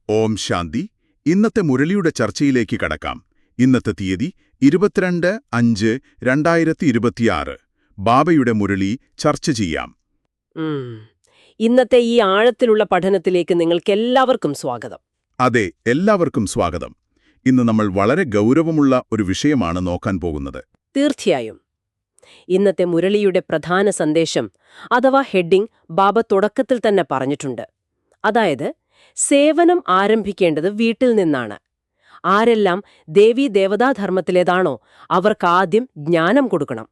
ഓം ശാന്തി. ഇന്നത്തെ മുരളിയുടെ ചർച്ചയിലേക്ക് കടക്കാം. ഇന്നത്തെ തീയതി 22/5/2026. ബാബയുടെ മുരളി ചർച്ച ചെയ്യാം. ഇന്നത്തെ ഈ ആഴത്തിലുള്ള പഠനത്തിലേക്ക് നിങ്ങൾക്കെല്ലാവർക്കും സ്വാഗതം. അതെ, എല്ലാവർക്കും സ്വാഗതം. ഇന്ന് നമ്മൾ വളരെ ഗൗരവമുള്ള ഒരു വിഷയമാണ് നോക്കാൻ പോകുന്നത്. തീർച്ചയായും. ഇന്നത്തെ മുരളിയുടെ പ്രധാന സന്ദേശം അഥവാ ഹെഡിംഗ് ബാബ തുടക്കത്തിൽ തന്നെ പറഞ്ഞിട്ടുണ്ട്. അതായത്, സേവനം ആരംഭിക്കേണ്ടത് വീട്ടിൽ നിന്നാണ്. ആരെല്ലാം ദേവീദേവതാധർമ്മത്തിലേതാണോ അവർക്കാദ്യം ജ്ഞാനം കൊടുക്കണം.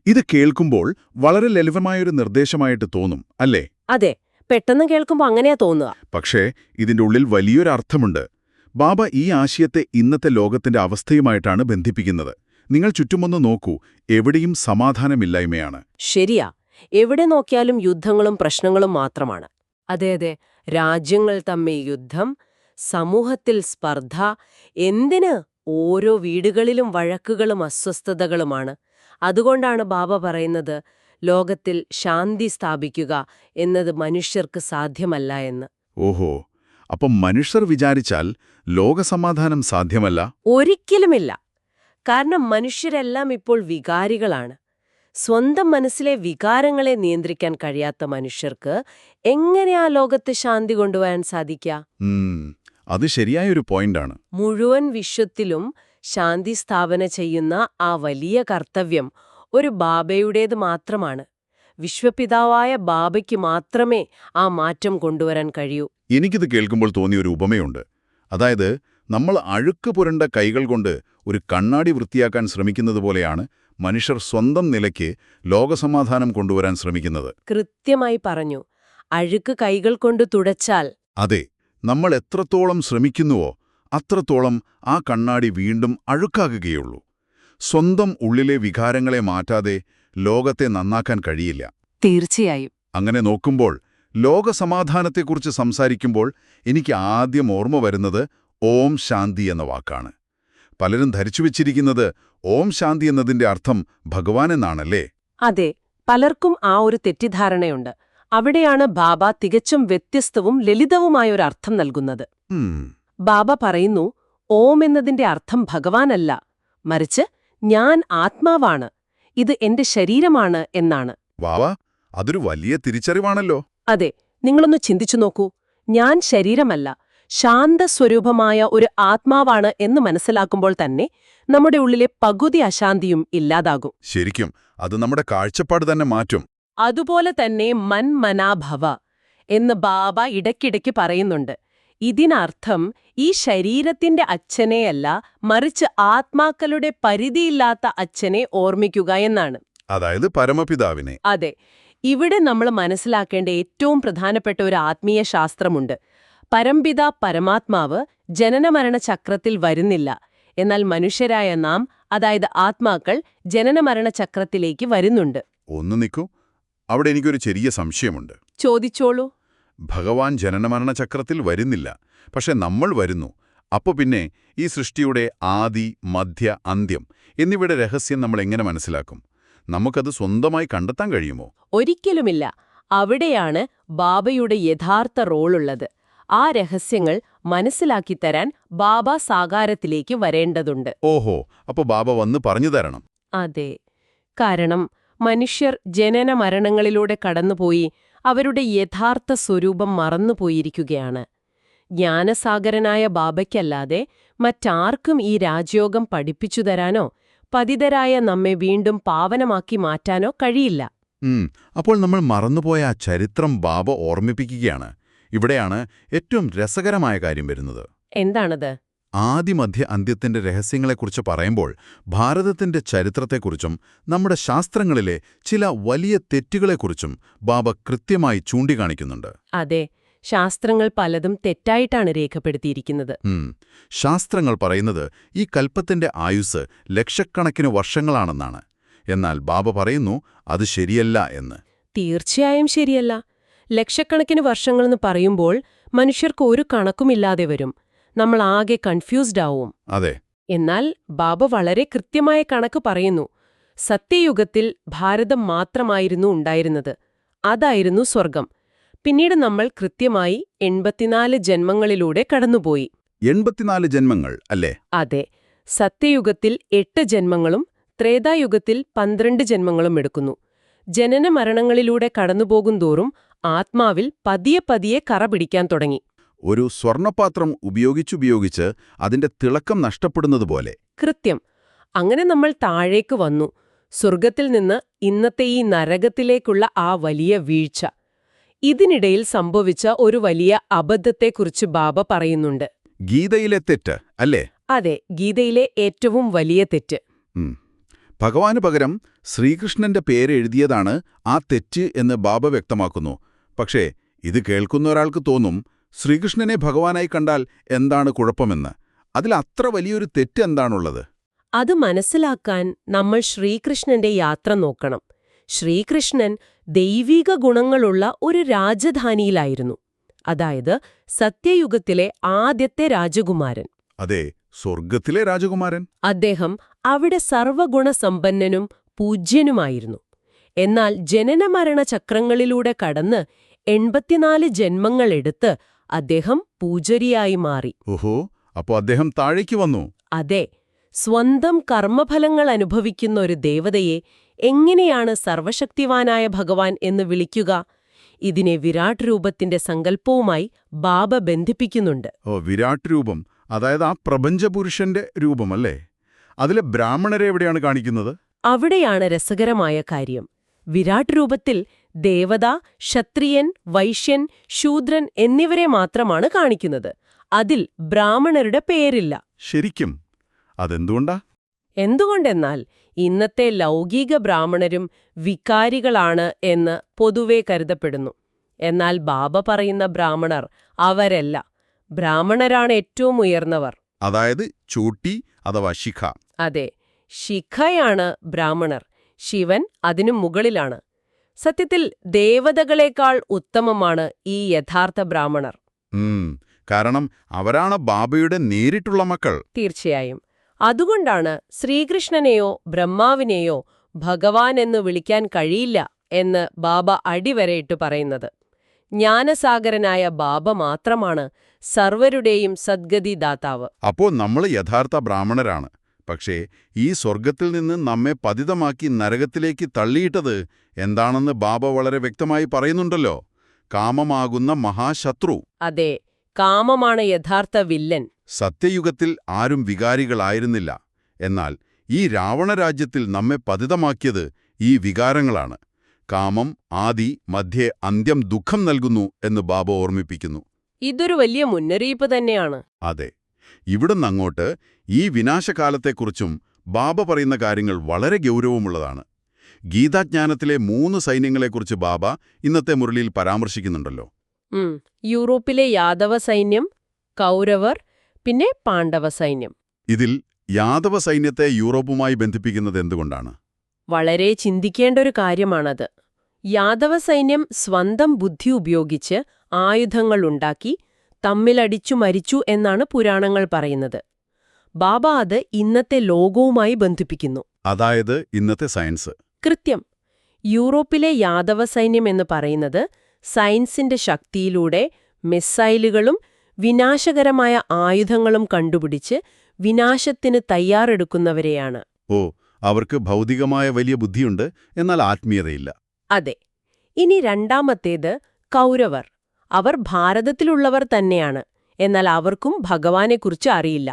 ഇത് കേൾക്കുമ്പോൾ വളരെ ലളിതമായൊരു നിർദ്ദേശമായിട്ട് തോന്നും, അല്ലേ? അതെ, പെട്ടെന്ന് കേൾക്കുമ്പോൾ അങ്ങനെയാ തോന്നുക. പക്ഷേ ഇതിന്റെ ഉള്ളിൽ വലിയൊരു അർത്ഥമുണ്ട്. ബാബ ഈ ആശയത്തെ ഇന്നത്തെ ലോകത്തിന്റെ അവസ്ഥയുമായിട്ടാണ് ബന്ധിപ്പിക്കുന്നത്. നിങ്ങൾ ചുറ്റുമൊന്ന് നോക്കൂ, എവിടെയും സമാധാനമില്ലായ്മയാണ്. ശരിയാ, എവിടെ നോക്കിയാലും യുദ്ധങ്ങളും പ്രശ്നങ്ങളും മാത്രമാണ്. അതെ, രാജ്യങ്ങൾ തമ്മിൽ യുദ്ധം, സമൂഹത്തിൽ സ്പർദ്ധ, എന്തിന് ഓരോ വീടുകളിലും വഴക്കുകളും അസ്വസ്ഥതകളുമാണ്. അതുകൊണ്ടാണ് ബാബ പറയുന്നത്, ലോകത്തിൽ ശാന്തി സ്ഥാപിക്കുക എന്നത് മനുഷ്യർക്ക് സാധ്യമല്ല എന്ന്. ഓഹോ, അപ്പം മനുഷ്യർ വിചാരിച്ചാൽ ലോകസമാധാനം സാധ്യമല്ല? ഒരിക്കലുമില്ല. കാരണം മനുഷ്യരെല്ലാം ഇപ്പോൾ വികാരികളാണ്. സ്വന്തം മനസ്സിലെ വികാരങ്ങളെ നിയന്ത്രിക്കാൻ കഴിയാത്ത മനുഷ്യർക്ക് എങ്ങനെയാ ലോകത്ത് ശാന്തി കൊണ്ടുവരാൻ സാധിക്കുക? അത് ശരിയായൊരു പോയിന്റാണ്. മുഴുവൻ വിശ്വത്തിലും ശാന്തി സ്ഥാപന ചെയ്യുന്ന ആ വലിയ കർത്തവ്യം ഒരു ബാബയുടേത് മാത്രമാണ്. വിശ്വപിതാവായ ബാബയ്ക്ക് മാത്രമേ ആ മാറ്റം കൊണ്ടുവരാൻ കഴിയൂ. എനിക്കിത് കേൾക്കുമ്പോൾ തോന്നിയൊരു ഉപമയുണ്ട്. അതായത്, നമ്മൾ അഴുക്ക് പുരണ്ട കൈകൾ കൊണ്ട് ഒരു കണ്ണാടി വൃത്തിയാക്കാൻ ശ്രമിക്കുന്നത് പോലെയാണ് മനുഷ്യർ സ്വന്തം നിലയ്ക്ക് ലോകസമാധാനം കൊണ്ടുവരാൻ ശ്രമിക്കുന്നത്. കൃത്യമായി പറഞ്ഞു. അഴുക്ക് കൈകൾ കൊണ്ട് തുടച്ചാൽ അതെ, നമ്മൾ എത്രത്തോളം ശ്രമിക്കുന്നുവോ അത്രത്തോളം ആ കണ്ണാടി വീണ്ടും അഴുക്കാകുകയുള്ളൂ. സ്വന്തം ഉള്ളിലെ വികാരങ്ങളെ മാറ്റാതെ ലോകത്തെ നന്നാക്കാൻ കഴിയില്ല. തീർച്ചയായും. അങ്ങനെ നോക്കുമ്പോൾ ലോകസമാധാനത്തെക്കുറിച്ച് സംസാരിക്കുമ്പോൾ എനിക്ക് ആദ്യം ഓർമ്മ വരുന്നത് ഓം ശാന്തി എന്ന വാക്കാണ്. പലരും ധരിച്ചുവെച്ചിരിക്കുന്നത് ഓം ശാന്തി എന്നതിന്റെ അർത്ഥം ഭഗവാൻ എന്നാണല്ലേ? അതെ, പലർക്കും ആ ഒരു തെറ്റിദ്ധാരണയുണ്ട്. അവിടെയാണ് ബാബ തികച്ചും വ്യത്യസ്തവും ലളിതവുമായൊരു അർത്ഥം നൽകുന്നത്. ബാബ പറയുന്നു, ഓം എന്നതിന്റെ അർത്ഥം ഭഗവാനല്ല, മറിച്ച് ഞാൻ ആത്മാവാണ്, ഇത് എന്റെ ശരീരമാണ് എന്നാണ്. വാവ, അതൊരു വലിയ തിരിച്ചറിവാണല്ലോ. അതെ, നിങ്ങളൊന്ന് ചിന്തിച്ചു നോക്കൂ. ഞാൻ ശരീരമല്ല, ശാന്തസ്വരൂപമായ ഒരു ആത്മാവാണ് എന്ന് മനസ്സിലാക്കുമ്പോൾ തന്നെ നമ്മുടെ ഉള്ളിലെ പകുതി അശാന്തിയും ഇല്ലാതാകും. ശരിക്കും അത് നമ്മുടെ കാഴ്ചപ്പാട് തന്നെ മാറ്റും. അതുപോലെ തന്നെ മൻമനാഭവ എന്ന് ബാബ ഇടയ്ക്കിടയ്ക്ക് പറയുന്നുണ്ട്. ഇതിനർത്ഥം ഈ ശരീരത്തിന്റെ അച്ഛനെയല്ല, മറിച്ച് ആത്മാക്കളുടെ പരിധിയില്ലാത്ത അച്ഛനെ ഓർമ്മിക്കുക എന്നാണ്. അതായത് പരമപിതാവിനെ. അതെ, ഇവിടെ നമ്മൾ മനസ്സിലാക്കേണ്ട ഏറ്റവും പ്രധാനപ്പെട്ട ഒരു ആത്മീയ ശാസ്ത്രമുണ്ട്. പരംപിത പരമാത്മാവ് ജനനമരണ ചക്രത്തിൽ വരുന്നില്ല. എന്നാൽ മനുഷ്യരായ നാം, അതായത് ആത്മാക്കൾ, ജനനമരണ ചക്രത്തിലേക്ക് വരുന്നുണ്ട്. ഒന്ന് നിൽക്കൂ, അവിടെ എനിക്കൊരു ചെറിയ സംശയമുണ്ട്. ചോദിച്ചോളൂ. ഭഗവാൻ ജനനമരണ ചക്രത്തിൽ വരുന്നില്ല, പക്ഷെ നമ്മൾ വരുന്നു. അപ്പോ പിന്നെ ഈ സൃഷ്ടിയുടെ ആദി, മധ്യ, അന്ത്യം എന്നിവയുടെ രഹസ്യം നമ്മൾ എങ്ങനെ മനസ്സിലാക്കും? നമുക്കത് സ്വന്തമായി കണ്ടെത്താൻ കഴിയുമോ? ഒരിക്കലുമില്ല. അവിടെയാണ് ബാബയുടെ യഥാർത്ഥ റോളുള്ളത്. ആ രഹസ്യങ്ങൾ മനസ്സിലാക്കിത്തരാൻ ബാബ സാകാരത്തിലേക്ക് വരേണ്ടതുണ്ട്. ഓഹോ, അപ്പോ ബാബ വന്ന് പറഞ്ഞു തരണം. അതെ, കാരണം മനുഷ്യർ ജനന മരണങ്ങളിലൂടെ കടന്നുപോയി അവരുടെ യഥാർത്ഥ സ്വരൂപം മറന്നുപോയിരിക്കുകയാണ്. ജ്ഞാനസാഗരനായ ബാബയ്ക്കല്ലാതെ മറ്റാർക്കും ഈ രാജയോഗം പഠിപ്പിച്ചു തരാനോ പതിതരായ നമ്മെ വീണ്ടും പാവനമാക്കി മാറ്റാനോ കഴിയില്ല. അപ്പോൾ നമ്മൾ മറന്നുപോയ ആ ചരിത്രം ബാബ ഓർമ്മിപ്പിക്കുകയാണ്. ഇവിടെയാണ് ഏറ്റവും രസകരമായ കാര്യം വരുന്നത്. എന്താണത്? ആദിമധ്യ അന്ത്യത്തിന്റെ രഹസ്യങ്ങളെക്കുറിച്ച് പറയുമ്പോൾ ഭാരതത്തിന്റെ ചരിത്രത്തെക്കുറിച്ചും നമ്മുടെ ശാസ്ത്രങ്ങളിലെ ചില വലിയ തെറ്റുകളെക്കുറിച്ചും ബാബ കൃത്യമായി ചൂണ്ടിക്കാണിക്കുന്നുണ്ട്. അതെ, ശാസ്ത്രങ്ങൾ പലതും തെറ്റായിട്ടാണ് രേഖപ്പെടുത്തിയിരിക്കുന്നത്. ശാസ്ത്രങ്ങൾ പറയുന്നത് ഈ കൽപ്പത്തിന്റെ ആയുസ് ലക്ഷക്കണക്കിന് വർഷങ്ങളാണെന്നാണ്. എന്നാൽ ബാബ പറയുന്നു അത് ശരിയല്ല എന്ന്. തീർച്ചയായും ശരിയല്ല. ലക്ഷക്കണക്കിന് വർഷങ്ങളെന്ന് പറയുമ്പോൾ മനുഷ്യർക്ക് ഒരു കണക്കുമില്ലാതെ വരും. നമ്മൾ ആകെ കൺഫ്യൂസ്ഡ് ആവും. അതെ. എന്നാൽ ബാബ വളരെ കൃത്യമായ കണക്ക് പറയുന്നു. സത്യയുഗത്തിൽ ഭാരതം മാത്രമായിരുന്നു ഉണ്ടായിരുന്നത്. അതായിരുന്നു സ്വർഗം. പിന്നീട് നമ്മൾ കൃത്യമായി 84 ജന്മങ്ങളിലൂടെ കടന്നുപോയി. 84 ജന്മങ്ങൾ അല്ലേ? അതെ. സത്യയുഗത്തിൽ 8 ജന്മങ്ങളും ത്രേതായുഗത്തിൽ 12 ജന്മങ്ങളും എടുക്കുന്നു. ജനന മരണങ്ങളിലൂടെ കടന്നുപോകുന്തോറും ആത്മാവിൽ പതിയെ പതിയെ കറ പിടിക്കാൻ തുടങ്ങി. ഒരു സ്വർണപാത്രം ഉപയോഗിച്ചുപയോഗിച്ച് അതിന്റെ തിളക്കം നഷ്ടപ്പെടുന്നതുപോലെ. കൃത്യം. അങ്ങനെ നമ്മൾ താഴേക്ക് വന്നു. സ്വർഗത്തിൽ നിന്ന് ഇന്നത്തെ ഈ നരകത്തിലേക്കുള്ള ആ വലിയ വീഴ്ച. ഇതിനിടയിൽ സംഭവിച്ച ഒരു വലിയ അബദ്ധത്തെക്കുറിച്ച് ബാബ പറയുന്നുണ്ട്. ഗീതയിലെ തെറ്റ് അല്ലേ? അതെ, ഗീതയിലെ ഏറ്റവും വലിയ തെറ്റ്. ഭഗവാന് പകരം ശ്രീകൃഷ്ണന്റെ പേര് എഴുതിയതാണ് ആ തെറ്റ് എന്ന് ബാബ വ്യക്തമാക്കുന്നു. പക്ഷേ ഇത് കേൾക്കുന്ന ഒരാൾക്ക് തോന്നും, ശ്രീകൃഷ്ണനെ ഭഗവാനായി കണ്ടാൽ എന്താണ് കുഴപ്പമെന്ന്. അതിൽ അത്ര വലിയൊരു തെറ്റ് എന്താണുള്ളത്? അത് മനസ്സിലാക്കാൻ നമ്മൾ ശ്രീകൃഷ്ണന്റെ യാത്ര നോക്കണം. ശ്രീകൃഷ്ണൻ ദൈവിക ഗുണങ്ങളുള്ള ഒരു രാജധാനിയിലായിരുന്നു. അതായത് സത്യയുഗത്തിലെ ആദ്യത്തെ രാജകുമാരൻ. അതെ, സ്വർഗത്തിലെ രാജകുമാരൻ. അദ്ദേഹം അവിടെ സർവഗുണസമ്പന്നനും പൂജ്യനുമായിരുന്നു. എന്നാൽ ജനനമരണ ചക്രങ്ങളിലൂടെ കടന്ന് 84 ജന്മങ്ങളെടുത്ത് അദ്ദേഹം പൂജരിയായി മാറി. ഓഹോ, അപ്പോ അദ്ദേഹം താഴേക്ക് വന്നു. അതെ. സ്വന്തം കർമ്മഫലങ്ങൾ അനുഭവിക്കുന്ന ഒരു ദേവതയെ എങ്ങനെയാണ് സർവശക്തിവാനായ ഭഗവാൻ എന്ന് വിളിക്കുക? ഇതിനെ വിരാട് രൂപത്തിന്റെ സങ്കല്പവുമായി ബാബ ബന്ധിപ്പിക്കുന്നുണ്ട്. ഓ, വിരാട് രൂപം, അതായത് ആ പ്രപഞ്ചപുരുഷന്റെ രൂപമല്ലേ? അതിലെ ബ്രാഹ്മണരെ എവിടെയാണ് കാണിക്കുന്നത്? അവിടെയാണ് രസകരമായ കാര്യം. വിരാട് രൂപത്തിൽ ദേവത, ക്ഷത്രിയൻ, വൈശ്യൻ, ശൂദ്രൻ എന്നിവരെ മാത്രമാണ് കാണിക്കുന്നത്. അതിൽ ബ്രാഹ്മണരുടെ പേരില്ല. ശരിക്കും? അതെന്തുകൊണ്ടാ? എന്തുകൊണ്ടെന്നാൽ ഇന്നത്തെ ലൗകിക ബ്രാഹ്മണരും വികാരികളാണ് എന്ന് പൊതുവെ കരുതപ്പെടുന്നു. എന്നാൽ ബാബ പറയുന്ന ബ്രാഹ്മണർ അവരല്ല. ബ്രാഹ്മണരാണ് ഏറ്റവും ഉയർന്നവർ. അതായത് ചൂട്ടി അഥവാ ശിഖ. അതെ, ശിഖയാണ് ബ്രാഹ്മണർ. ശിവൻ അതിനു മുകളിലാണ്. സത്യത്തിൽ ദേവതകളേക്കാൾ ഉത്തമമാണ് ഈ യഥാർത്ഥ ബ്രാഹ്മണർ. കാരണം അവരാണ് ബാബയുടെ നേരിട്ടുള്ള മക്കൾ. തീർച്ചയായും. അതുകൊണ്ടാണ് ശ്രീകൃഷ്ണനെയോ ബ്രഹ്മാവിനെയോ ഭഗവാൻ എന്ന് വിളിക്കാൻ കഴിയില്ല എന്ന് ബാബ അടിവരയിട്ട് പറയുന്നത്. ജ്ഞാനസാഗരനായ ബാബ മാത്രമാണ് സർവരുടെയും സദ്ഗതിദാതാവ്. അപ്പോ നമ്മൾ യഥാർത്ഥ ബ്രാഹ്മണരാണ്. പക്ഷേ ഈ സ്വർഗത്തിൽ നിന്ന് നമ്മെ പതിതമാക്കി നരകത്തിലേക്ക് തള്ളിയിട്ടത് എന്താണെന്ന് ബാബ വളരെ വ്യക്തമായി പറയുന്നുണ്ടല്ലോ. കാമമാകുന്ന മഹാശത്രു. അതെ, കാമമാണ് യഥാർത്ഥ വില്ലൻ. സത്യയുഗത്തിൽ ആരും വികാരികളായിരുന്നില്ല. എന്നാൽ ഈ രാവണരാജ്യത്തിൽ നമ്മെ പതിതമാക്കിയത് ഈ വികാരങ്ങളാണ്. കാമം ആദി മധ്യേ അന്ത്യം ദുഃഖം നൽകുന്നു എന്ന് ബാബ ഓർമ്മിപ്പിക്കുന്നു. ഇതൊരു വലിയ മുന്നറിയിപ്പ് തന്നെയാണ്. അതെ. ഇവിടുന്നങ്ങോട്ട് ഈ വിനാശകാലത്തെക്കുറിച്ചും ബാബ പറയുന്ന കാര്യങ്ങൾ വളരെ ഗൗരവമുള്ളതാണ്. ഗീതാജ്ഞാനത്തിലെ 3 സൈന്യങ്ങളെക്കുറിച്ച് ബാബ ഇന്നത്തെ മുരളിയിൽ പരാമർശിക്കുന്നുണ്ടല്ലോ. യൂറോപ്പിലെ യാദവ സൈന്യം, കൗരവർ, പിന്നെ പാണ്ഡവ സൈന്യം. ഇതിൽ യാദവ സൈന്യത്തെ യൂറോപ്പുമായി ബന്ധിപ്പിക്കുന്നത് എന്തുകൊണ്ടാണ്? വളരെ ചിന്തിക്കേണ്ട ഒരു കാര്യമാണത്. യാദവ സൈന്യം സ്വന്തം ബുദ്ധി ഉപയോഗിച്ച് ആയുധങ്ങൾ ഉണ്ടാക്കി തമ്മിലടിച്ചു മരിച്ചു എന്നാണ് പുരാണങ്ങൾ പറയുന്നത്. ബാബ അത് ഇന്നത്തെ ലോകവുമായി ബന്ധിപ്പിക്കുന്നു. അതായത് ഇന്നത്തെ സയൻസ്. കൃത്യം. യൂറോപ്പിലെ യാദവ സൈന്യം എന്ന് പറയുന്നത് സയൻസിന്റെ ശക്തിയിലൂടെ മിസൈലുകളും വിനാശകരമായ ആയുധങ്ങളും കണ്ടുപിടിച്ച് വിനാശത്തിന് തയ്യാറെടുക്കുന്നവരെയാണ്. ഓ, അവർക്ക് ഭൗതികമായ വലിയ ബുദ്ധിയുണ്ട്, എന്നാൽ ആത്മീയതയില്ല. അതെ. ഇനി രണ്ടാമത്തേത് കൗരവർ. അവർ ഭാരതത്തിലുള്ളവർ തന്നെയാണ്. എന്നാൽ അവർക്കും ഭഗവാനെക്കുറിച്ച് അറിയില്ല.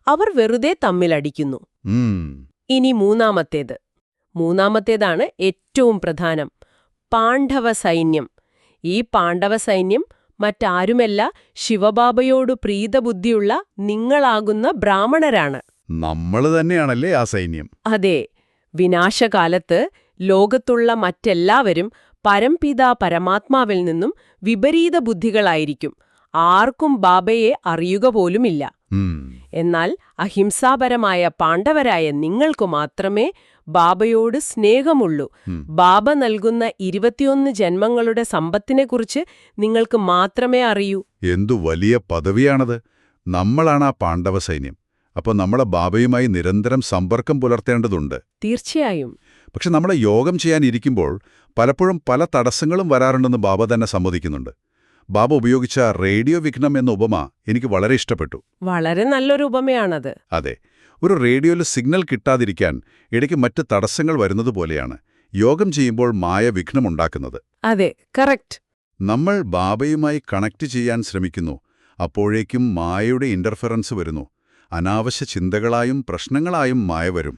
അവർ വെറുതെ തമ്മിലടിക്കുന്നു. ഇനി മൂന്നാമത്തേതാണ് ഏറ്റവും പ്രധാനം. പാണ്ഡവ സൈന്യം. ഈ പാണ്ഡവ സൈന്യം മറ്റാരുമല്ല, ശിവബാബയോട് പ്രീതബുദ്ധിയുള്ള നിങ്ങളാകുന്ന ബ്രാഹ്മണരാണ്. നമ്മൾ തന്നെയാണല്ലേ ആ സൈന്യം? അതെ. വിനാശകാലത്ത് ലോകത്തുള്ള മറ്റെല്ലാവരും പരംപിതാ പരമാത്മാവിൽ നിന്നും വിപരീത ബുദ്ധികളായിരിക്കും. ആർക്കും ബാബയെ അറിയുക പോലുമില്ല. എന്നാൽ അഹിംസാപരമായ പാണ്ഡവരായ നിങ്ങൾക്കു മാത്രമേ ബാബയോട് സ്നേഹമുള്ളൂ. ബാബ നൽകുന്ന 21 ജന്മങ്ങളുടെ സമ്പത്തിനെക്കുറിച്ച് നിങ്ങൾക്ക് മാത്രമേ അറിയൂ. എന്തു വലിയ പദവിയാണത്! നമ്മളാണ് ആ പാണ്ഡവ സൈന്യം. അപ്പോൾ നമ്മളെ ബാബയുമായി നിരന്തരം സമ്പർക്കം പുലർത്തേണ്ടതുണ്ട്. തീർച്ചയായും. പക്ഷെ നമ്മളെ യോഗം ചെയ്യാനിരിക്കുമ്പോൾ പലപ്പോഴും പല തടസ്സങ്ങളും വരാറുണ്ടെന്ന് ബാബ തന്നെ സമ്മതിക്കുന്നുണ്ട്. ബാബ ഉപയോഗിച്ച റേഡിയോ വിഘ്നം എന്ന ഉപമ എനിക്ക് വളരെ ഇഷ്ടപ്പെട്ടു. വളരെ നല്ലൊരു ഉപമയാണത്. അതെ, ഒരു റേഡിയോയിൽ സിഗ്നൽ കിട്ടാതിരിക്കാൻ ഇടയ്ക്ക് മറ്റ് തടസ്സങ്ങൾ വരുന്നതുപോലെയാണ് യോഗം ചെയ്യുമ്പോൾ മായ വിഘ്നമുണ്ടാക്കുന്നത്. അതെ, കറക്റ്റ്. നമ്മൾ ബാബയുമായി കണക്ട് ചെയ്യാൻ ശ്രമിക്കുന്നു, അപ്പോഴേക്കും മായയുടെ ഇന്റർഫറൻസ് വരുന്നു. അനാവശ്യ ചിന്തകളായും പ്രശ്നങ്ങളായും മായ വരും.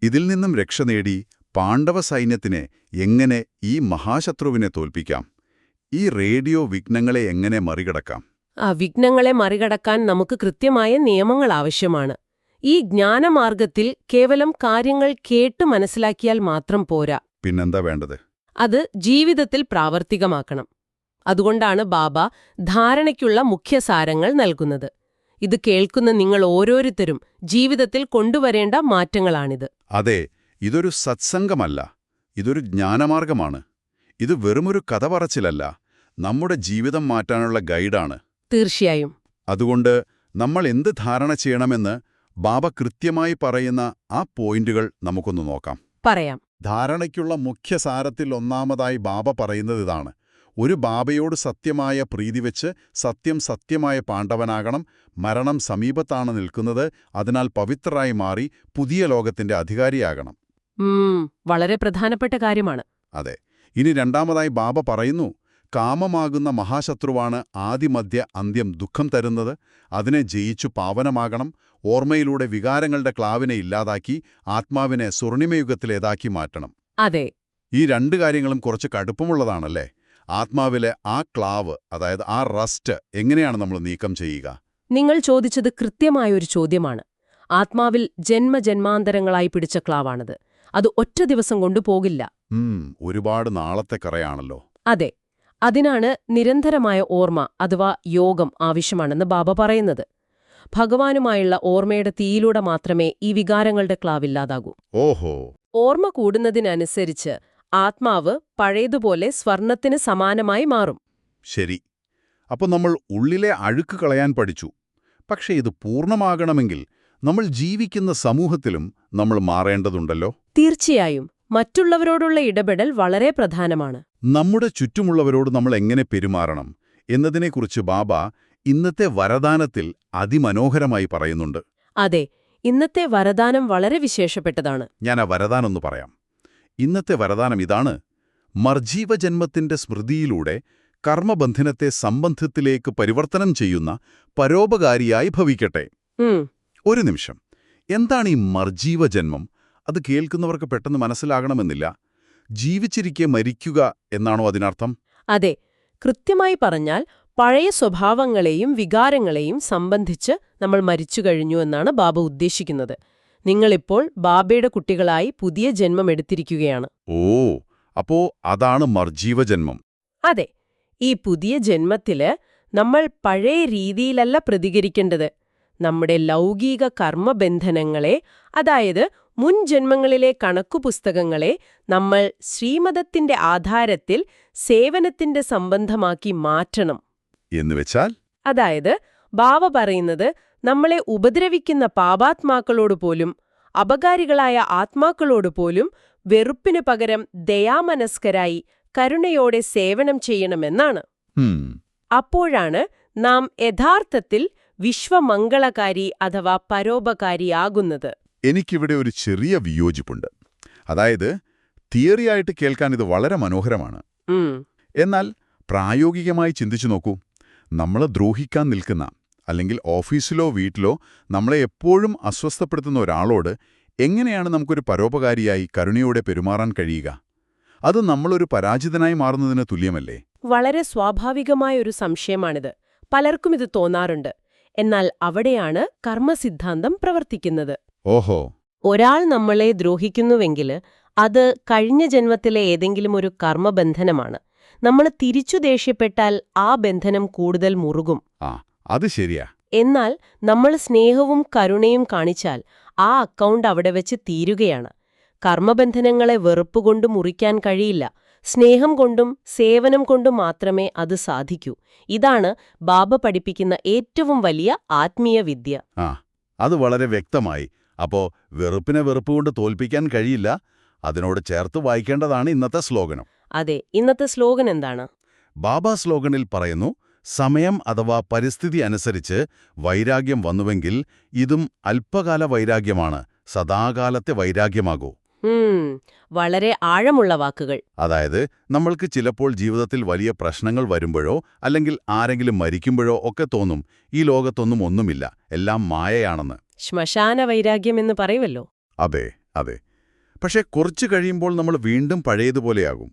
ഇതിൽ നിന്നും രക്ഷ നേടി പാണ്ഡവ സൈന്യത്തിനെ എങ്ങനെ ഈ മഹാശത്രുവിനെ തോൽപ്പിക്കാം? ഈ റേഡിയോ വിഘ്നങ്ങളെ എങ്ങനെ മറികടക്കാം? ആ വിഘ്നങ്ങളെ മറികടക്കാൻ നമുക്ക് കൃത്യമായ നിയമങ്ങൾ ആവശ്യമാണ്. ഈ ജ്ഞാനമാർഗത്തിൽ കേവലം കാര്യങ്ങൾ കേട്ട് മനസ്സിലാക്കിയാൽ മാത്രം പോരാ. പിന്നെന്താ വേണ്ടത്? അത് ജീവിതത്തിൽ പ്രാവർത്തികമാക്കണം. അതുകൊണ്ടാണ് ബാബ ധാരണയ്ക്കുള്ള മുഖ്യസാരങ്ങൾ നൽകുന്നത്. ഇത് കേൾക്കുന്ന നിങ്ങൾ ഓരോരുത്തരും ജീവിതത്തിൽ കൊണ്ടുവരേണ്ട മാറ്റങ്ങളാണിത്. അതെ, ഇതൊരു സത്സംഗമല്ല, ഇതൊരു ജ്ഞാനമാർഗമാണ്. ഇത് വെറുമൊരു കഥ പറച്ചിലല്ല, നമ്മുടെ ജീവിതം മാറ്റാനുള്ള ഗൈഡാണ്. തീർച്ചയായും. അതുകൊണ്ട് നമ്മൾ എന്ത് ധാരണ ചെയ്യണമെന്ന് ബാബ കൃത്യമായി പറയുന്ന ആ പോയിന്റുകൾ നമുക്കൊന്ന് നോക്കാം. പറയാം. ധാരണയ്ക്കുള്ള മുഖ്യ സാരത്തിൽ ഒന്നാമതായി ബാബ പറയുന്നത് ഇതാണ്: ഒരു ബാബയോട് സത്യമായ പ്രീതി വെച്ച് സത്യം സത്യമായ പാണ്ഡവനാകണം. മരണം സമീപത്താണ് നിൽക്കുന്നത്, അതിനാൽ പവിത്രരായി മാറി പുതിയ ലോകത്തിന്റെ അധികാരിയാകണം. വളരെ പ്രധാനപ്പെട്ട കാര്യമാണ്. അതെ. ഇനി രണ്ടാമതായി ബാബ പറയുന്നു, കാമമാകുന്ന മഹാശത്രുവാണ് ആദിമധ്യ അന്ത്യം ദുഃഖം തരുന്നത്. അതിനെ ജയിച്ചു പാവനമാകണം. ഓർമ്മയിലൂടെ വികാരങ്ങളുടെ ക്ലാവിനെ ഇല്ലാതാക്കി ആത്മാവിനെ സ്വർണിമയുഗത്തിലേതാക്കി മാറ്റണം. അതെ, ഈ രണ്ട് കാര്യങ്ങളും കുറച്ച് കടുപ്പമുള്ളതാണല്ലേ? ആത്മാവിലെ ആ ക്ലാവ്, അതായത് ആ റസ്റ്റ്, എങ്ങനെയാണ് നമ്മൾ നീക്കം ചെയ്യുക? നിങ്ങൾ ചോദിച്ചത് കൃത്യമായൊരു ചോദ്യമാണ്. ആത്മാവിൽ ജന്മജന്മാന്തരങ്ങളായി പിടിച്ച ക്ലാവാണത്. അത് ഒറ്റ ദിവസം കൊണ്ടു പോകില്ല. ഒരുപാട് നാളത്തെ കറയാണല്ലോ. അതെ, അതിനാണ് നിരന്തരമായ ഓർമ്മ അഥവാ യോഗം ആവശ്യമാണെന്ന് ബാബ പറയുന്നത്. ഭഗവാനുമായുള്ള ഓർമ്മയുടെ തീയിലൂടെ മാത്രമേ ഈ വികാരങ്ങളുടെ ക്ലാവില്ലാതാകൂ. ഓഹോ. ഓർമ്മ കൂടുന്നതിനനുസരിച്ച് ആത്മാവ് പഴയതുപോലെ സ്വർണത്തിന് സമാനമായി മാറും. ശരി. അപ്പോൾ നമ്മൾ ഉള്ളിലെ അഴുക്ക് കളയാൻ പഠിച്ചു. പക്ഷേ ഇത് പൂർണ്ണമാകണമെങ്കിൽ നമ്മൾ ജീവിക്കുന്ന സമൂഹത്തിലും നമ്മൾ മാറേണ്ടതുണ്ടല്ലോ. തീർച്ചയായും. മറ്റുള്ളവരോടുള്ള ഇടപെടൽ വളരെ പ്രധാനമാണ്. നമ്മുടെ ചുറ്റുമുള്ളവരോട് നമ്മൾ എങ്ങനെ പെരുമാറണം എന്നതിനെക്കുറിച്ച് ബാബ ഇന്നത്തെ വരദാനത്തിൽ അതിമനോഹരമായി പറയുന്നുണ്ട്. അതെ, ഇന്നത്തെ വരദാനം വളരെ വിശേഷപ്പെട്ടതാണ്. ഞാൻ ആ വരദാനൊന്ന് പറയാം. ഇന്നത്തെ വരദാനം ഇതാണ്: മർജീവജന്മത്തിന്റെ സ്മൃതിയിലൂടെ കർമ്മബന്ധനത്തെ സംബന്ധത്തിലേക്ക് പരിവർത്തനം ചെയ്യുന്ന പരോപകാരിയായി ഭവിക്കട്ടെ. ഒരു നിമിഷം, എന്താണ് ഈ മർജീവജന്മം? അത് കേൾക്കുന്നവർക്ക് പെട്ടെന്ന് മനസ്സിലാകണമെന്നില്ല. ജീവിച്ചിരിക്കെ മരിക്കുക എന്നാണോ അതിനർത്ഥം? അതെ, കൃത്യമായി പറഞ്ഞാൽ പഴയ സ്വഭാവങ്ങളെയും വികാരങ്ങളെയും സംബന്ധിച്ച് നമ്മൾ മരിച്ചു കഴിഞ്ഞു എന്നാണ് ബാബ ഉദ്ദേശിക്കുന്നത്. നിങ്ങളിപ്പോൾ ബാബയുടെ കുട്ടികളായി പുതിയ ജന്മം എടുത്തിരിക്കുകയാണ്. ഓ, അപ്പോ അതാണ് മർജീവജന്മം. അതെ, ഈ പുതിയ ജന്മത്തില് നമ്മൾ പഴയ രീതിയിലല്ല പ്രതികരിക്കേണ്ടത്. നമ്മുടെ ലൗകിക കർമ്മബന്ധനങ്ങളെ, അതായത് മുൻ ജന്മങ്ങളിലെ കണക്കുപുസ്തകങ്ങളെ നമ്മൾ ശ്രീമതത്തിന്റെ ആധാരത്തിൽ സേവനത്തിന്റെ സംബന്ധമാക്കി മാറ്റണം. എന്നുവെച്ചാൽ? അതായത് ബാബ പറയുന്നത്, നമ്മളെ ഉപദ്രവിക്കുന്ന പാപാത്മാക്കളോടുപോലും അപകാരികളായ ആത്മാക്കളോടുപോലും വെറുപ്പിനു പകരം ദയാമനസ്കരായി കരുണയോടെ സേവനം ചെയ്യണമെന്നാണ്. അപ്പോഴാണ് നാം യഥാർത്ഥത്തിൽ വിശ്വമംഗളകാരി അഥവാ പരോപകാരിയാകുന്നത്. എനിക്കിവിടെ ഒരു ചെറിയ വിയോജിപ്പുണ്ട്. അതായത് തിയറിയായിട്ട് കേൾക്കാൻ ഇത് വളരെ മനോഹരമാണ്. എന്നാൽ പ്രായോഗികമായി ചിന്തിച്ചു നോക്കൂ. നമ്മളെ ദ്രോഹിക്കാൻ നിൽക്കുന്ന, അല്ലെങ്കിൽ ഓഫീസിലോ വീട്ടിലോ നമ്മളെ എപ്പോഴും അസ്വസ്ഥപ്പെടുത്തുന്ന ഒരാളോട് എങ്ങനെയാണ് നമുക്കൊരു പരോപകാരിയായി കരുണയോടെ പെരുമാറാൻ കഴിയുക? അത് നമ്മളൊരു പരാജിതനായി മാറുന്നതിന് തുല്യമല്ലേ? വളരെ സ്വാഭാവികമായൊരു സംശയമാണിത്. പലർക്കും ഇത് തോന്നാറുണ്ട്. എന്നാൽ അവിടെയാണ് കർമ്മസിദ്ധാന്തം പ്രവർത്തിക്കുന്നത്. ഓഹോ. ഒരാൾ നമ്മളെ ദ്രോഹിക്കുന്നുവെങ്കിൽ അത് കഴിഞ്ഞ ജന്മത്തിലെ ഏതെങ്കിലും ഒരു കർമ്മബന്ധനമാണ്. നമ്മൾ തിരിച്ചു ദേഷ്യപ്പെട്ടാൽ ആ ബന്ധനം കൂടുതൽ മുറുകും. അത് ശരിയാ. എന്നാൽ നമ്മൾ സ്നേഹവും കരുണയും കാണിച്ചാൽ ആ അക്കൗണ്ട് അവിടെ വെച്ച് തീരുകയാണ്. കർമ്മബന്ധനങ്ങളെ വെറുപ്പുകൊണ്ട് മുറിക്കാൻ കഴിയില്ല. സ്നേഹം കൊണ്ടും സേവനം കൊണ്ടും മാത്രമേ അത് സാധിക്കൂ. ഇതാണ് ബാബ പഠിപ്പിക്കുന്ന ഏറ്റവും വലിയ ആത്മീയ വിദ്യ. അത് വളരെ വ്യക്തമായി. അപ്പോ വെറുപ്പിനെ വെറുപ്പുകൊണ്ട് തോൽപ്പിക്കാൻ കഴിയില്ല. അതിനോട് ചേർത്ത് വായിക്കേണ്ടതാണ് ഇന്നത്തെ സ്ലോഗനം. അതെ, ഇന്നത്തെ സ്ലോഗൻ എന്താണ്? ബാബാ സ്ലോഗനിൽ പറയുന്നു, സമയം അഥവാ പരിസ്ഥിതി അനുസരിച്ച് വൈരാഗ്യം വന്നുവെങ്കിൽ ഇതും അല്പകാല വൈരാഗ്യമാണ്, സദാകാലത്തെ വൈരാഗ്യമാകൂ. വളരെ ആഴമുള്ള വാക്കുകൾ. അതായത് നമ്മൾക്ക് ചിലപ്പോൾ ജീവിതത്തിൽ വലിയ പ്രശ്നങ്ങൾ വരുമ്പോഴോ അല്ലെങ്കിൽ ആരെങ്കിലും മരിക്കുമ്പോഴോ ഒക്കെ തോന്നും, ഈ ലോകത്തൊന്നും ഒന്നുമില്ല, എല്ലാം മായയാണെന്ന്. ശ്മശാന വൈരാഗ്യമെന്ന് പറയുമല്ലോ. അതെ അതെ. പക്ഷെ കുറച്ചു കഴിയുമ്പോൾ നമ്മൾ വീണ്ടും പഴയതുപോലെയാകും.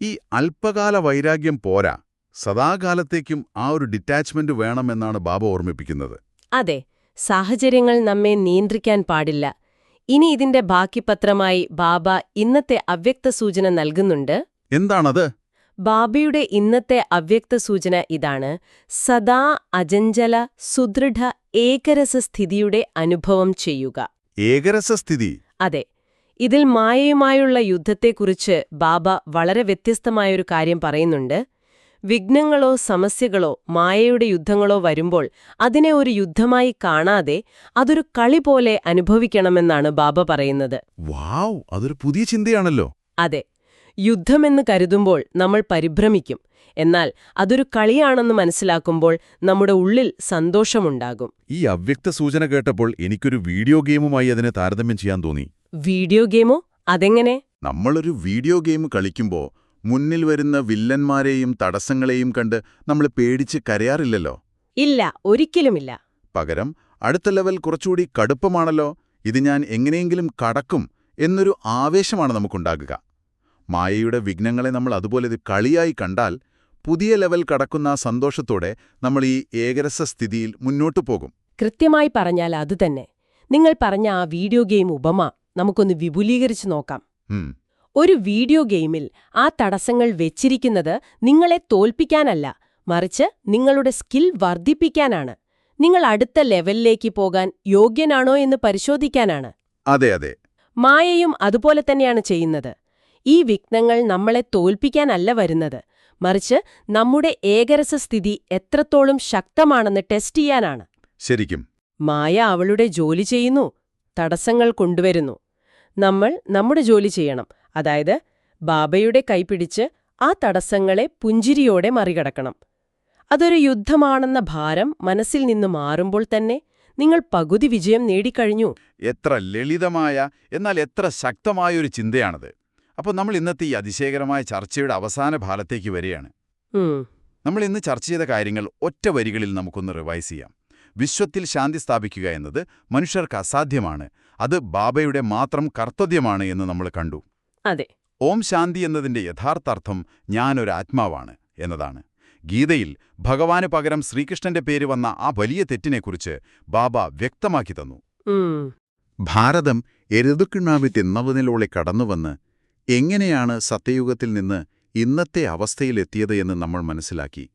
ഈ അല്പകാല വൈരാഗ്യം പോരാ, സദാകാലത്തേക്കും ആ ഒരു ഡിറ്റാച്ച്മെന്റ് വേണമെന്നാണ് ബാബ ഓർമ്മിപ്പിക്കുന്നത്. അതെ, സാഹചര്യങ്ങൾ നമ്മെ നിയന്ത്രിക്കാൻ പാടില്ല. ഇനി ഇതിന്റെ ബാക്കി പത്രമായി ബാബ ഇന്നത്തെ അവ്യക്ത സൂചന നൽകുന്നുണ്ട്. എന്താണത്? ബാബയുടെ ഇന്നത്തെ അവ്യക്ത സൂചന ഇതാണ്: സദാ അജഞ്ചല സുദൃഢ ഏകരസസ്ഥിതിയുടെ അനുഭവം ചെയ്യുക. ഏകരസസ്ഥിതി? അതെ. ഇതിൽ മായയുമായുള്ള യുദ്ധത്തെക്കുറിച്ച് ബാബ വളരെ വ്യത്യസ്തമായൊരു കാര്യം പറയുന്നുണ്ട്. വിഘ്നങ്ങളോ സമസ്യകളോ മായയുടെ യുദ്ധങ്ങളോ വരുമ്പോൾ അതിനെ ഒരു യുദ്ധമായി കാണാതെ അതൊരു കളി പോലെ അനുഭവിക്കണമെന്നാണ് ബാബ പറയുന്നത്. വാവ്, അതൊരു പുതിയ ചിന്തയാണല്ലോ. അതെ, യുദ്ധമെന്ന് കരുതുമ്പോൾ നമ്മൾ പരിഭ്രമിക്കും. എന്നാൽ അതൊരു കളിയാണെന്ന് മനസ്സിലാക്കുമ്പോൾ നമ്മുടെ ഉള്ളിൽ സന്തോഷമുണ്ടാകും. ഈ അവ്യക്ത സൂചന കേട്ടപ്പോൾ എനിക്കൊരു വീഡിയോ ഗെയിമുമായി അതിനെ താരതമ്യം ചെയ്യാൻ തോന്നി. വീഡിയോ ഗെയിമോ? അതെങ്ങനെ? നമ്മളൊരു വീഡിയോ ഗെയിം കളിക്കുമ്പോൾ മുന്നിൽ വരുന്ന വില്ലന്മാരെയും തടസ്സങ്ങളെയും കണ്ട് നമ്മൾ പേടിച്ച് കരയാറില്ലല്ലോ. ഇല്ല, ഒരിക്കലുമില്ല. പകരം അടുത്ത ലെവൽ കുറച്ചുകൂടി കടുപ്പമാണല്ലോ, ഇത് ഞാൻ എങ്ങനെയെങ്കിലും കടക്കും എന്നൊരു ആവേശമാണ് നമുക്കുണ്ടാകുക. മായയുടെ വിഘ്നങ്ങളെ നമ്മൾ അതുപോലെ ഒരു കളിയായി കണ്ടാൽ പുതിയ ലെവൽ കടക്കുന്ന സന്തോഷത്തോടെ നമ്മൾ ഈ ഏകരസസ്ഥിതിയിൽ മുന്നോട്ടു പോകും. കൃത്യമായി പറഞ്ഞാൽ അതുതന്നെ. നിങ്ങൾ പറഞ്ഞ ആ വീഡിയോ ഗെയിം ഉപമ നമുക്കൊന്ന് വിപുലീകരിച്ചു നോക്കാം. ഒരു വീഡിയോ ഗെയിമിൽ ആ തടസ്സങ്ങൾ വെച്ചിരിക്കുന്നത് നിങ്ങളെ തോൽപ്പിക്കാനല്ല, മറിച്ച് നിങ്ങളുടെ സ്കിൽ വർദ്ധിപ്പിക്കാനാണ്. നിങ്ങൾ അടുത്ത ലെവലിലേക്ക് പോകാൻ യോഗ്യനാണോ എന്ന് പരിശോധിക്കാനാണ്. അതെ അതെ. മായയും അതുപോലെ തന്നെയാണ് ചെയ്യുന്നത്. ഈ വിഘ്നങ്ങൾ നമ്മളെ തോൽപ്പിക്കാനല്ല വരുന്നത്, മറിച്ച് നമ്മുടെ ഏകരസസ്ഥിതി എത്രത്തോളം ശക്തമാണെന്ന് ടെസ്റ്റ് ചെയ്യാനാണ്. ശരിക്കും മായ അവളുടെ ജോലി ചെയ്യുന്നു, തടസ്സങ്ങൾ കൊണ്ടുവരുന്നു. നമ്മൾ നമ്മുടെ ജോലി ചെയ്യണം. അതായത് ബാബയുടെ കൈപിടിച്ച് ആ തടസ്സങ്ങളെ പുഞ്ചിരിയോടെ മറികടക്കണം. അതൊരു യുദ്ധമാണെന്ന ഭാരം മനസ്സിൽ നിന്ന് മാറുമ്പോൾ തന്നെ നിങ്ങൾ പകുതി വിജയം നേടിക്കഴിഞ്ഞു. എത്ര ലളിതമായ എന്നാൽ എത്ര ശക്തമായൊരു ചിന്തയാണത്. അപ്പോൾ നമ്മൾ ഇന്നത്തെ ഈ അതിശയകരമായ ചർച്ചയുടെ അവസാന ഭാഗത്തേക്ക് വരികയാണ്. നമ്മൾ ഇന്ന് ചർച്ച ചെയ്ത കാര്യങ്ങൾ ഒറ്റ വരികളിൽ നമുക്കൊന്ന് റിവൈസ് ചെയ്യാം. വിശ്വത്തിൽ ശാന്തി സ്ഥാപിക്കുക എന്നത് മനുഷ്യർക്ക് അസാധ്യമാണ്, അത് ബാബയുടെ മാത്രം കർത്തവ്യമാണ് എന്ന് നമ്മൾ കണ്ടു. അതെ. ഓം ശാന്തി എന്നതിന്റെ യഥാർത്ഥാർത്ഥം ഞാനൊരു ആത്മാവാണ് എന്നതാണ്. ഗീതയിൽ ഭഗവാന് പകരം ശ്രീകൃഷ്ണന്റെ പേര് വന്ന ആ വലിയ തെറ്റിനെക്കുറിച്ച് ബാബ വ്യക്തമാക്കി തന്നു. ഭാരതം എരുതുക്കിണ്ണാവി തിന്നവനിലൂടെ കടന്നുവന്ന് എങ്ങനെയാണ് സത്യയുഗത്തിൽ നിന്ന് ഇന്നത്തെ അവസ്ഥയിലെത്തിയത് എന്ന് നമ്മൾ മനസ്സിലാക്കി.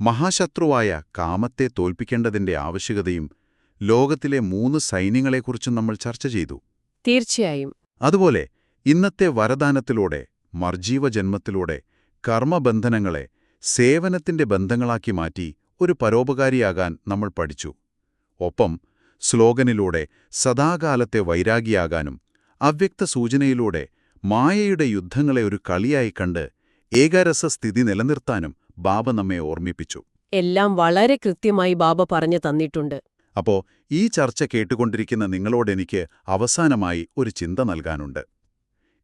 മഹാശത്രുവായ കാമത്തെ തോൽപ്പിക്കേണ്ടതിന്റെ ആവശ്യകതയും ലോകത്തിലെ 3 സൈന്യങ്ങളെക്കുറിച്ചും നമ്മൾ ചർച്ച ചെയ്തു. തീർച്ചയായും. അതുപോലെ ഇന്നത്തെ വരദാനത്തിലൂടെ, മർജീവജന്മത്തിലൂടെ കർമ്മബന്ധനങ്ങളെ സേവനത്തിന്റെ ബന്ധങ്ങളാക്കി മാറ്റി ഒരു പരോപകാരിയാകാൻ നമ്മൾ പഠിച്ചു. ഒപ്പം സ്ലോഗനിലൂടെ സദാകാലത്തെ വൈരാഗിയാകാനും അവ്യക്ത സൂചനയിലൂടെ മായയുടെ യുദ്ധങ്ങളെ ഒരു കളിയായി കണ്ട് ഏകരസസ്ഥിതി നിലനിർത്താനും ബാബ നമ്മെ ഓർമ്മിപ്പിച്ചു. എല്ലാം വളരെ കൃത്യമായി ബാബ പറഞ്ഞു തന്നിട്ടുണ്ട്. അപ്പോ ഈ ചർച്ച കേട്ടുകൊണ്ടിരിക്കുന്ന നിങ്ങളോടെനിക്ക് അവസാനമായി ഒരു ചിന്ത നൽകാനുണ്ട്.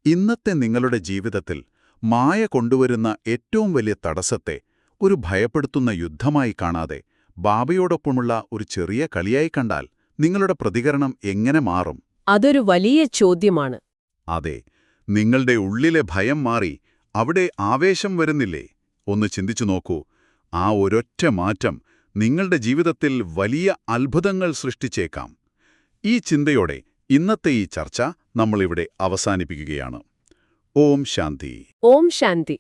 ഇന്നത്തെ നിങ്ങളുടെ ജീവിതത്തിൽ മായ കൊണ്ടുവരുന്ന ഏറ്റവും വലിയ തടസ്സത്തെ ഒരു ഭയപ്പെടുത്തുന്ന യുദ്ധമായി കാണാതെ ബാബയോടൊപ്പമുള്ള ഒരു ചെറിയ കളിയായി കണ്ടാൽ നിങ്ങളുടെ പ്രതികരണം എങ്ങനെ മാറും? അതൊരു വലിയ ചോദ്യമാണ്. അതെ, നിങ്ങളുടെ ഉള്ളിലെ ഭയം മാറി അവിടെ ആവേശം വരുന്നില്ലേ? ഒന്ന് ചിന്തിച്ചു നോക്കൂ. ആ ഒരൊറ്റ മാറ്റം നിങ്ങളുടെ ജീവിതത്തിൽ വലിയ അത്ഭുതങ്ങൾ സൃഷ്ടിച്ചേക്കാം. ഈ ചിന്തയോടെ ഇന്നത്തെ ഈ ചർച്ച നമ്മളിവിടെ അവസാനിപ്പിക്കുകയാണ്. ഓം ശാന്തി. ഓം ശാന്തി.